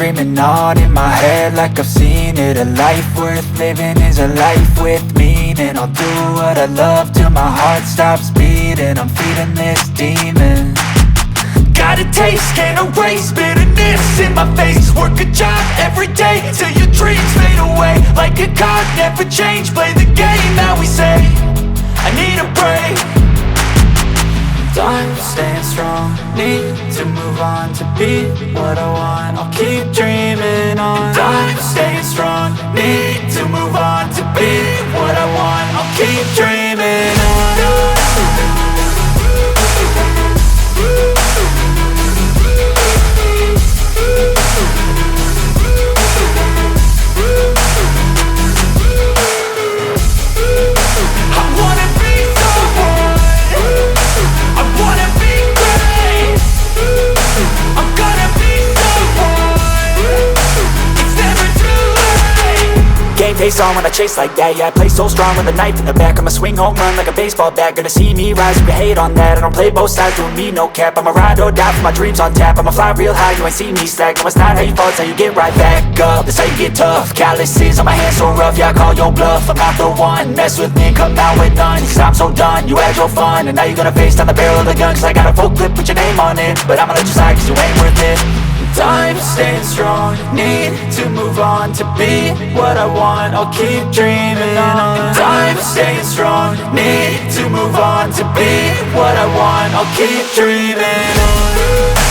screaming on in my head like I've seen it. A life worth living is a life with meaning. I'll do what I love till my heart stops beating. I'm feeding this demon. Got a taste, can't erase bitterness in my face. Work a job every day till your dreams fade away. Like a card, never change, play the game that we say. I need a break. I'm staying strong, need to move on to be what I want. I'll keep dreaming on. I'm staying strong, need to move on to be what I want. I'll keep dreaming on. Face on when I chase like that. Yeah, I play so strong with a knife in the back. I'ma swing home run like a baseball bat. Gonna see me rise, you can hate on that. I don't play both sides, doing me no cap. I'ma ride or die for my dreams on tap. I'ma fly real high, you ain't see me slack. No, it's not how you fall, it's how you get right back up. That's how you get tough. Calluses on my hands so rough, yeah, I call your bluff. I'm not the one, mess with me and come out with none. Cause I'm so done, you had your fun. And now you're gonna face down the barrel of the gun. Cause I got a full clip with your name on it. But I'ma let you slide cause you ain't worth it. I'm staying strong, need to move on to be what I want. I'll keep dreaming on. I'm staying strong, need to move on to be what I want. I'll keep dreaming on.